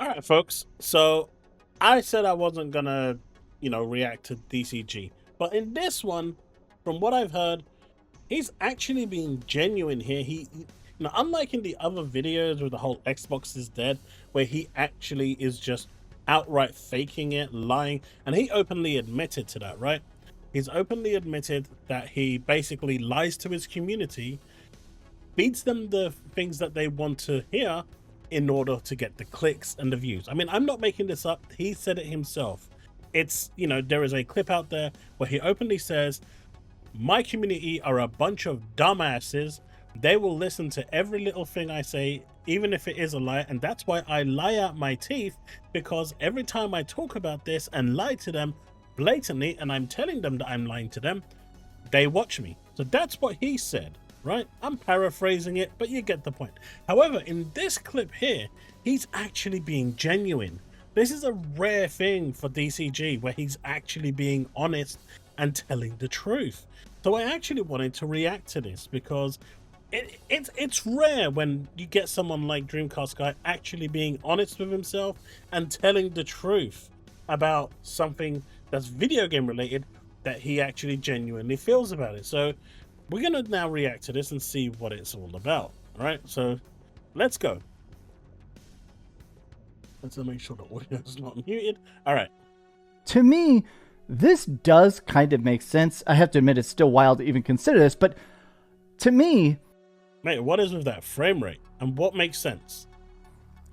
All right, folks. So I said I wasn't gonna, react to DCG, but in this one, from what I've heard, he's actually being genuine here. Unlike in the other videos where the whole Xbox is dead, where he actually is just outright faking it, lying, and he openly admitted to that, right? He's openly admitted that he basically lies to his community, feeds them the things that they want to hear in order to get the clicks and the views. I mean, I'm not making this up. He said it himself. There is a clip out there where he openly says, my community are a bunch of dumbasses. They will listen to every little thing I say, even if it is a lie. And that's why I lie out my teeth, because every time I talk about this and lie to them blatantly, and I'm telling them that I'm lying to them, they watch me. So that's what he said, right? I'm paraphrasing it, but you get the point. However, in this clip here, he's actually being genuine. This is a rare thing for DCG, where he's actually being honest and telling the truth. So I actually wanted to react to this because it's rare when you get someone like DreamcastGuy actually being honest with himself and telling the truth about something that's video game related that he actually genuinely feels about it. So we're going to now react to this and see what it's all about. All right, so let's go. Let's make sure the audio is not muted. All right. To me, this does kind of make sense. I have to admit, it's still wild to even consider this, but to me... Mate, what is with that frame rate? And what makes sense?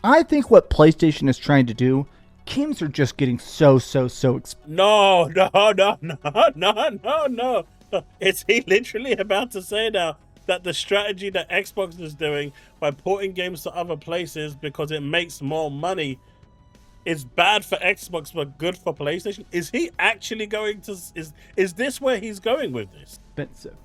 I think what PlayStation is trying to do, games are just getting so expensive. No. Is he literally about to say now that the strategy that Xbox is doing by porting games to other places because it makes more money is bad for Xbox but good for PlayStation? Is he actually going to... Is this where he's going with this? Expensive.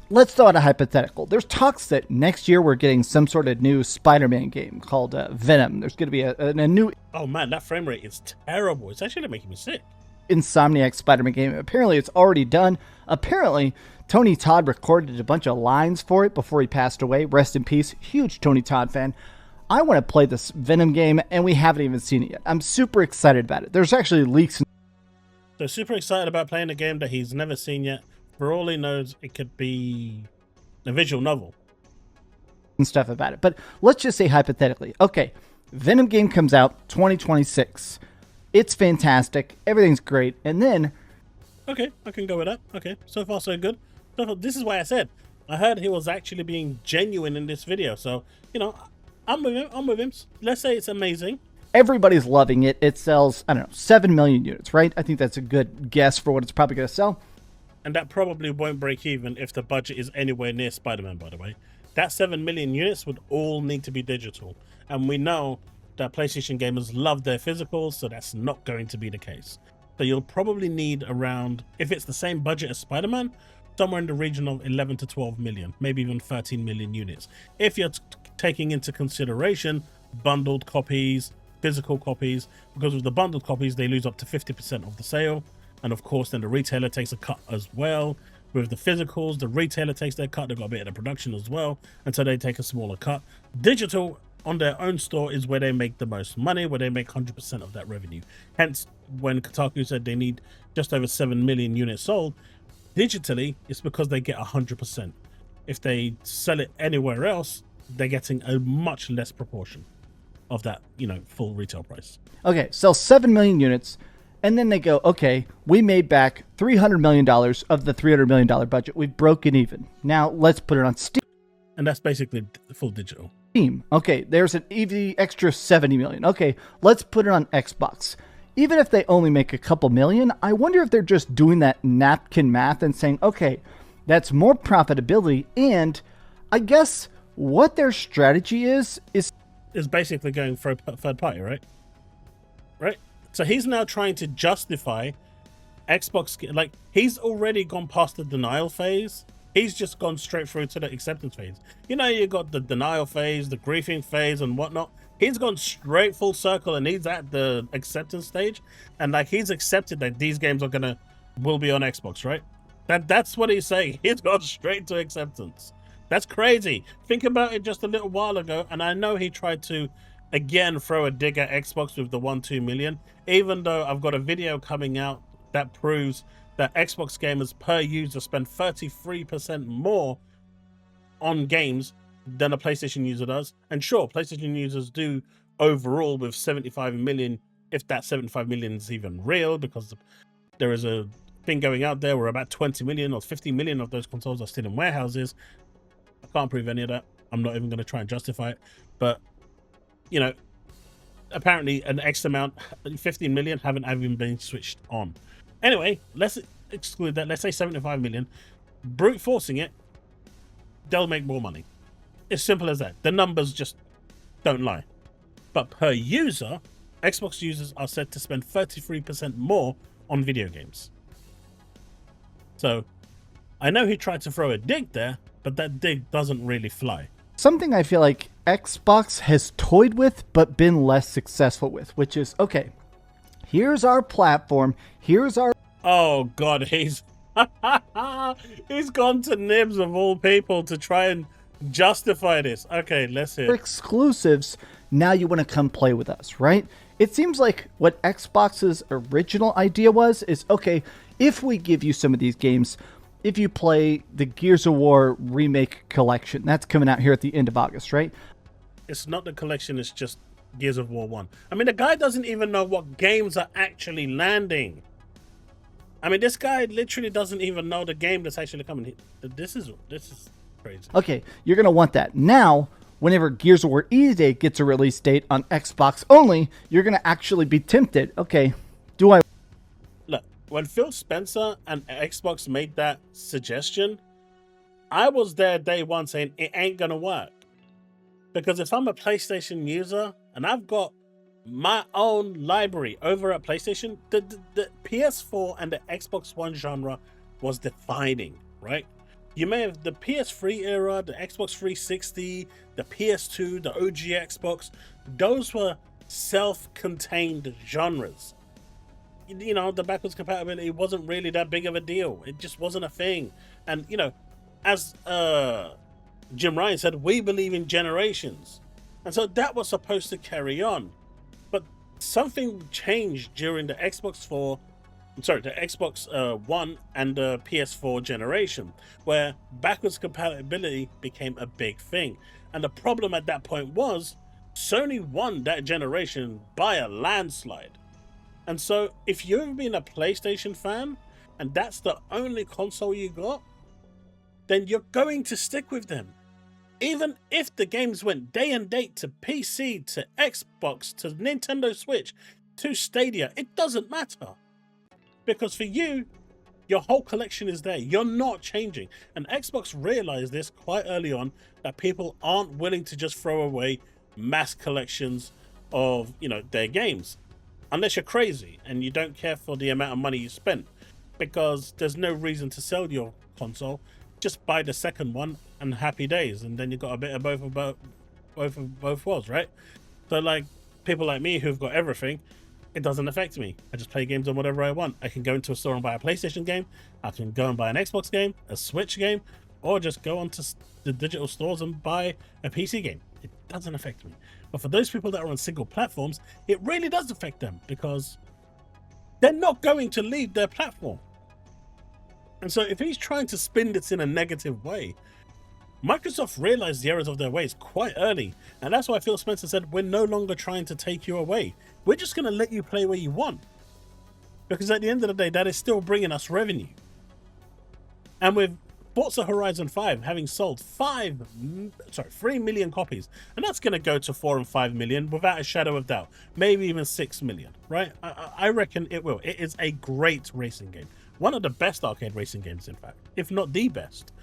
Let's throw out a hypothetical. There's talks that next year we're getting some sort of new Spider-Man game called Venom. There's going to be a new... Oh man, that frame rate is terrible. It's actually making me sick. Insomniac Spider-Man game. Apparently it's already done. Apparently Tony Todd recorded a bunch of lines for it before he passed away. Rest in peace. Huge Tony Todd fan. I want to play this Venom game and we haven't even seen it yet. I'm super excited about it. There's actually leaks. So super excited about playing a game that he's never seen yet. For all he knows, it could be a visual novel. And stuff about it. But let's just say hypothetically. Okay, Venom game comes out 2026. It's fantastic. Everything's great. And then... Okay, I can go with that. Okay, so far so good. This is why I said, I heard he was actually being genuine in this video. So, I'm with him. Let's say it's amazing. Everybody's loving it. It sells, 7 million units, right? I think that's a good guess for what it's probably going to sell. And that probably won't break even if the budget is anywhere near Spider-Man, by the way. That 7 million units would all need to be digital. And we know that PlayStation gamers love their physicals, so that's not going to be the case. So you'll probably need around, if it's the same budget as Spider-Man, somewhere in the region of 11 to 12 million, maybe even 13 million units. If you're taking into consideration bundled copies, physical copies, because with the bundled copies, they lose up to 50% of the sale. And of course, then the retailer takes a cut as well. With the physicals, the retailer takes their cut. They've got a bit of the production as well. And so they take a smaller cut. Digital on their own store is where they make the most money, where they make 100% of that revenue. Hence, when Kotaku said they need just over 7 million units sold, digitally, it's because they get 100%. If they sell it anywhere else, they're getting a much less proportion of that, full retail price. Okay, sell 7 million units. And then they go, okay, we made back $300 million of the $300 million budget. We've broken even. Now let's put it on Steam. And that's basically full digital. Steam. Okay, there's an extra 70 million. Okay, let's put it on Xbox. Even if they only make a couple million, I wonder if they're just doing that napkin math and saying, okay, that's more profitability. And I guess what their strategy is basically going for a third party, right? Right? So he's now trying to justify Xbox, like he's already gone past the denial phase. He's just gone straight through to the acceptance phase. You got the denial phase, the griefing phase and whatnot. He's gone straight full circle and he's at the acceptance stage. And like he's accepted that these games will be on Xbox, right? That's what he's saying. He's gone straight to acceptance. That's crazy. Think about it just a little while ago. And I know he tried to again throw a dig at Xbox with the 1-2 million, even though I've got a video coming out that proves that Xbox gamers per user spend 33% more on games than a PlayStation user does. And sure, PlayStation users do overall with 75 million, if that 75 million is even real, because there is a thing going out there where about 20 million or 50 million of those consoles are still in warehouses. I can't prove any of that. I'm not even going to try and justify it. But, you know, apparently an X amount, 15 million haven't even been switched on. Anyway, let's exclude that. Let's say 75 million. Brute forcing it, they'll make more money. It's simple as that. The numbers just don't lie. But per user, Xbox users are said to spend 33% more on video games. So I know he tried to throw a dig there, but that dig doesn't really fly. Something I feel like Xbox has toyed with but been less successful with, which is, okay, here's our platform, here's our... Oh God, he's gone to Nibs of all people to try and justify this. Okay, let's hear. Exclusives, now you want to come play with us, right? It seems like what Xbox's original idea was is, okay, if we give you some of these games, if you play the Gears of War Remake Collection, that's coming out here at the end of August, right? It's not the collection, it's just Gears of War 1. I mean, the guy doesn't even know what games are actually landing. I mean, this guy literally doesn't even know the game that's actually coming. This is crazy. Okay, you're going to want that. Now, whenever Gears of War E-Day gets a release date on Xbox only, you're going to actually be tempted. Okay, do I... Look, when Phil Spencer and Xbox made that suggestion, I was there day one saying it ain't going to work. Because if I'm a PlayStation user and I've got my own library over at PlayStation, the PS4 and the Xbox One genre was defining, right? You may have the PS3 era, the Xbox 360, the PS2, the OG Xbox. Those were self-contained genres. You know, the backwards compatibility wasn't really that big of a deal. It just wasn't a thing. And, you know, as Jim Ryan said, we believe in generations. And so that was supposed to carry on. But something changed during the Xbox One and the PS4 generation, where backwards compatibility became a big thing. And the problem at that point was Sony won that generation by a landslide. And so if you've been a PlayStation fan and that's the only console you got, then you're going to stick with them. Even if the games went day and date to PC, to Xbox, to Nintendo Switch, to Stadia, it doesn't matter. Because for you, your whole collection is there. You're not changing. And Xbox realized this quite early on, that people aren't willing to just throw away mass collections of, you know, their games. Unless you're crazy and you don't care for the amount of money you spent. Because there's no reason to sell your console. Just buy the second one and happy days, and then you got a bit of both worlds, right? So like people like me who've got everything, it doesn't affect me. I just play games on whatever I want. I can go into a store and buy a PlayStation game. I can go and buy an Xbox game, a Switch game, or just go onto the digital stores and buy a PC game. It doesn't affect me. But for those people that are on single platforms, it really does affect them because they're not going to leave their platform. And so if he's trying to spin this in a negative way, Microsoft realized the errors of their ways quite early. And that's why Phil Spencer said, we're no longer trying to take you away. We're just going to let you play where you want. Because at the end of the day, that is still bringing us revenue. And with Forza Horizon 5 having sold 3 million copies, and that's going to go to 4 and 5 million without a shadow of doubt. Maybe even 6 million, right? I reckon it will. It is a great racing game. One of the best arcade racing games, in fact, if not the best,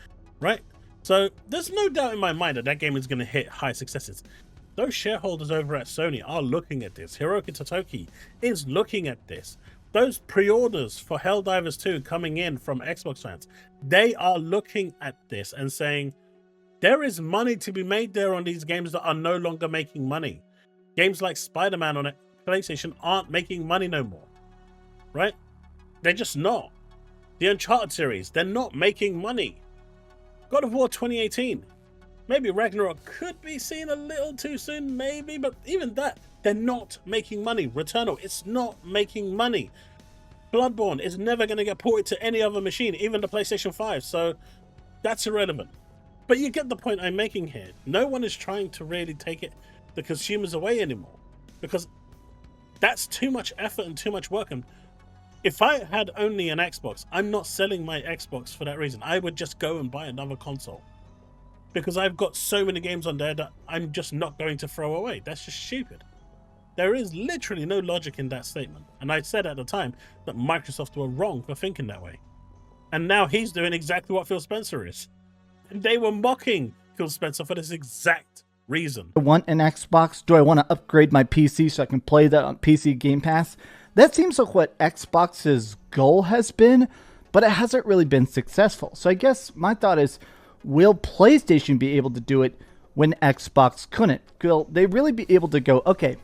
right? So there's no doubt in my mind that that game is going to hit high successes. Those shareholders over at Sony are looking at this. Hiroki Totoki is looking at this. Those pre-orders for Helldivers 2 coming in from Xbox fans, they are looking at this and saying, there is money to be made there on these games that are no longer making money. Games like Spider-Man on PlayStation aren't making money no more, right? They're just not. The Uncharted series, they're not making money. God of War 2018, Maybe Ragnarok could be seen a little too soon, maybe, but even that, they're not making money. Returnal, it's not making money. Bloodborne is never going to get ported to any other machine, even the PlayStation 5, so that's irrelevant. But you get the point I'm making here. No one is trying to really take the consumers away anymore, because that's too much effort and too much work. And if I had only an Xbox, I'm not selling my Xbox for that reason. I would just go and buy another console, because I've got so many games on there that I'm just not going to throw away. That's just stupid. There is literally no logic in that statement. And I said at the time that Microsoft were wrong for thinking that way. And now he's doing exactly what Phil Spencer is. And they were mocking Phil Spencer for this exact reason. I want an Xbox. Do I want to upgrade my PC so I can play that on PC Game Pass? That seems like what Xbox's goal has been, but it hasn't really been successful. So I guess my thought is, will PlayStation be able to do it when Xbox couldn't? Will they really be able to go, okay,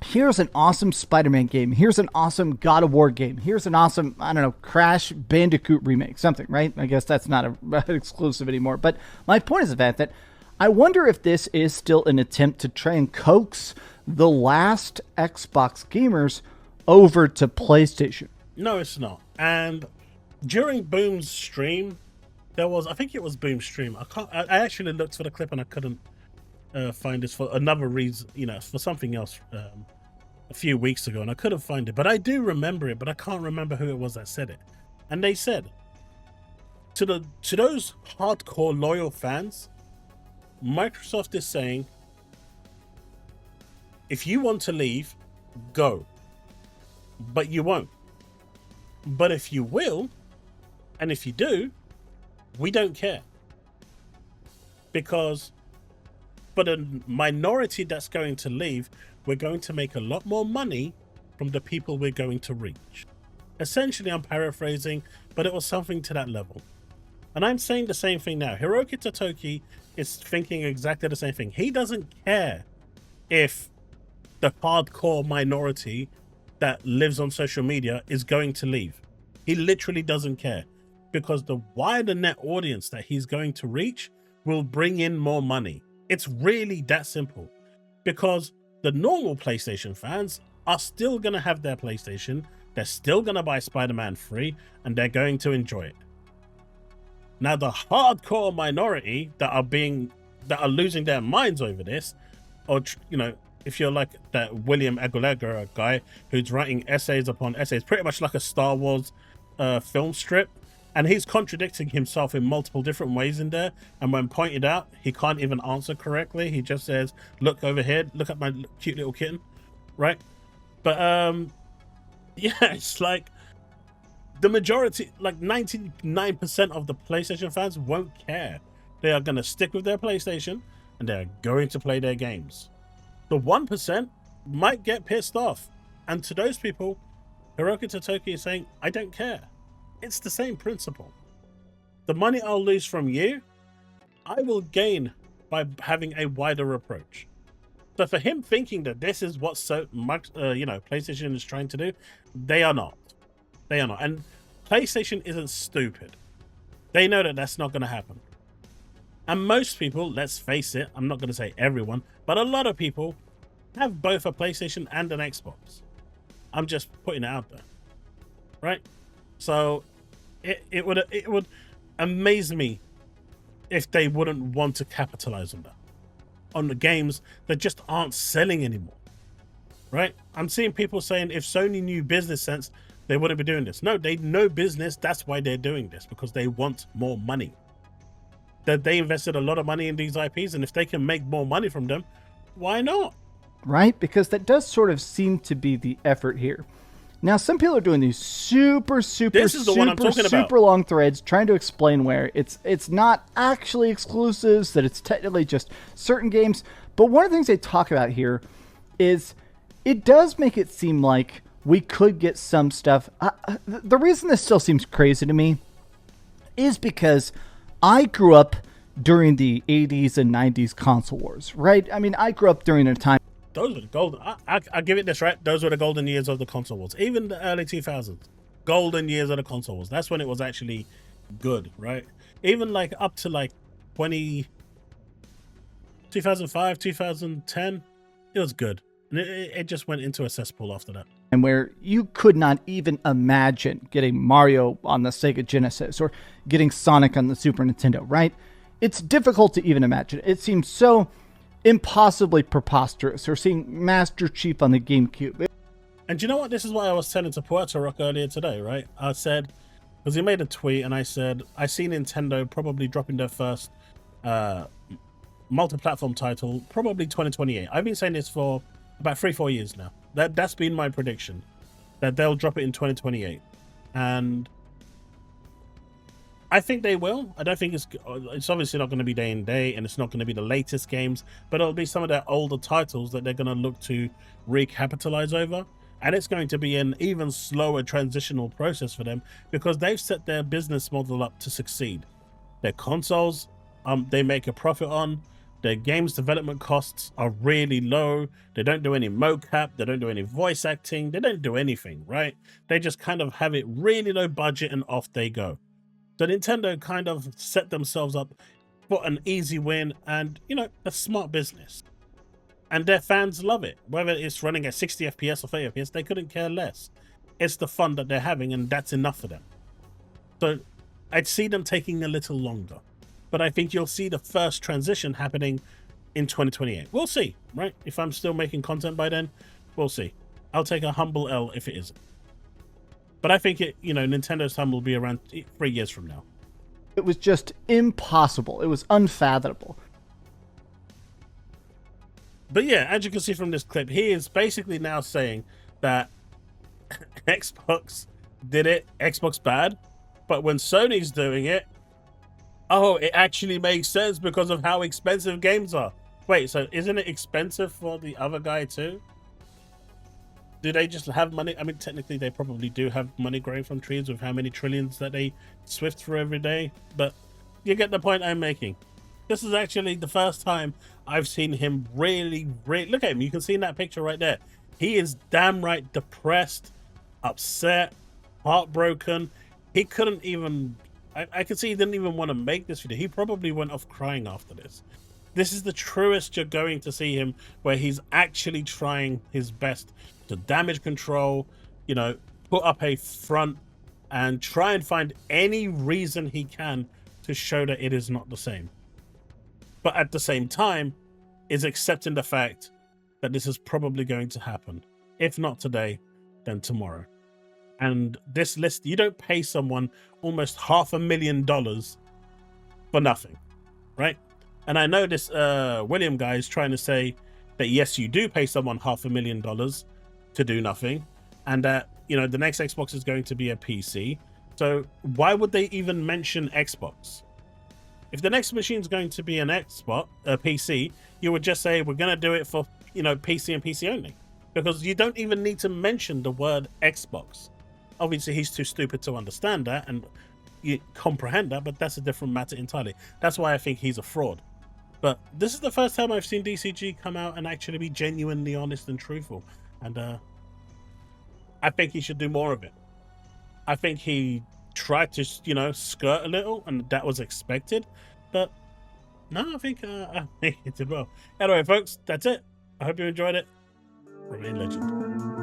here's an awesome Spider-Man game. Here's an awesome God of War game. Here's an awesome, I don't know, Crash Bandicoot remake, something, right? I guess that's not an exclusive anymore. But my point is the fact that I wonder if this is still an attempt to try and coax the last Xbox gamers over to PlayStation. No, it's not. And during Boom's stream, there was, I think it was Boom's stream. I actually looked for the clip and I couldn't find this for another reason, for something else a few weeks ago, and I couldn't find it. But I do remember it, but I can't remember who it was that said it. And they said, to those hardcore loyal fans, Microsoft is saying, if you want to leave, go. But you won't. But if you will, and if you do, we don't care. Because for the minority that's going to leave, we're going to make a lot more money from the people we're going to reach. Essentially, I'm paraphrasing, but it was something to that level. And I'm saying the same thing now. Hiroki Totoki is thinking exactly the same thing. He doesn't care if the hardcore minority that lives on social media is going to leave. He literally doesn't care, because the wider net audience that he's going to reach will bring in more money. It's really that simple, because the normal PlayStation fans are still going to have their PlayStation. They're still going to buy Spider-Man free, and they're going to enjoy it. Now, the hardcore minority that are losing their minds over this, or if you're like that William Aguilera guy who's writing essays upon essays, pretty much like a Star Wars film strip, and he's contradicting himself in multiple different ways in there, and when pointed out, he can't even answer correctly. He just says, look over here, look at my cute little kitten, right? But yeah, it's like the majority, like 99% of the PlayStation fans won't care. They are going to stick with their PlayStation, and they're going to play their games. The 1% might get pissed off, and to those people, Hiroki Totoki is saying, I don't care. It's the same principle. The money I'll lose from you, I will gain by having a wider approach. So for him thinking that this is what PlayStation is trying to do, they are not. They are not. And PlayStation isn't stupid. They know that that's not going to happen. And most people, let's face it, I'm not going to say everyone, but a lot of people have both a PlayStation and an Xbox. I'm just putting it out there, right? So it would amaze me if they wouldn't want to capitalize on that, on the games that just aren't selling anymore, right? I'm seeing people saying if Sony knew business sense, they wouldn't be doing this. No, they know business. That's why they're doing this, because they want more money. That they invested a lot of money in these IPs, and if they can make more money from them, why not? Right? Because that does sort of seem to be the effort here. Now, some people are doing these super long threads trying to explain where it's not actually exclusives, that it's technically just certain games. But one of the things they talk about here is it does make it seem like we could get some stuff. The reason this still seems crazy to me is because I grew up during the 80s and 90s console wars, right? I mean, I grew up during a time. Those were the golden. I give it this, right? Those were the golden years of the console wars. Even the early 2000s, golden years of the console wars. That's when it was actually good, right? Even like up to like 20, 2005, 2010, it was good. And it just went into a cesspool after that. And where you could not even imagine getting Mario on the Sega Genesis or getting Sonic on the Super Nintendo, right? It's difficult to even imagine. It seems so impossibly preposterous, or seeing Master Chief on the GameCube. And you know what? This is why I was telling to Puerto Rock earlier today, right? I said, because he made a tweet and I said, I see Nintendo probably dropping their first multi-platform title, probably 2028. I've been saying this for about 3-4 years now. That's been my prediction, that they'll drop it in 2028. And I think they will. I don't think it's obviously not going to be day and day, and it's not going to be the latest games, but it'll be some of their older titles that they're going to look to recapitalize over. And it's going to be an even slower transitional process for them because they've set their business model up to succeed. Their consoles, they make a profit on. Their games development costs are really low. They don't do any mocap. They don't do any voice acting. They don't do anything, right? They just kind of have it really low budget and off they go. So Nintendo kind of set themselves up for an easy win and, you know, a smart business. And their fans love it. Whether it's running at 60 FPS or 30 FPS, they couldn't care less. It's the fun that they're having, and that's enough for them. So I'd see them taking a little longer. But I think you'll see the first transition happening in 2028. We'll see, right? If I'm still making content by then, we'll see. I'll take a humble L if it isn't. But I think it, you know, Nintendo's time will be around 3 years from now. It was just impossible. It was unfathomable. But yeah, as you can see from this clip, he is basically now saying that Xbox did it, Xbox bad, but when Sony's doing it, oh, it actually makes sense because of how expensive games are. Wait, so isn't it expensive for the other guy too? Do they just have money? I mean, technically they probably do have money growing from trees with how many trillions that they swift through every day, but you get the point I'm making. This is actually the first time I've seen him really, look at him. You can see in that picture right there. He is damn right depressed, upset, heartbroken. He couldn't even, I could see he didn't even want to make this video. He probably went off crying after this. This is the truest you're going to see him, where he's actually trying his best to damage control, you know, put up a front and try and find any reason he can to show that it is not the same. But at the same time, is accepting the fact that this is probably going to happen. If not today, then tomorrow. And this list, you don't pay someone almost $500,000 for nothing, right? And I know this William guy is trying to say that yes, you do pay someone $500,000 to do nothing, and that, you know, the next Xbox is going to be a PC. So why would they even mention Xbox? If the next machine is going to be an Xbox, a PC, you would just say we're going to do it for, you know, PC and PC only, because you don't even need to mention the word Xbox. Obviously, he's too stupid to understand that and you comprehend that, but that's a different matter entirely. That's why I think he's a fraud. But this is the first time I've seen DCG come out and actually be genuinely honest and truthful. And I think he should do more of it. I think he tried to, you know, skirt a little, and that was expected. But no, I think he did well. Anyway, folks, that's it. I hope you enjoyed it. Remain legend.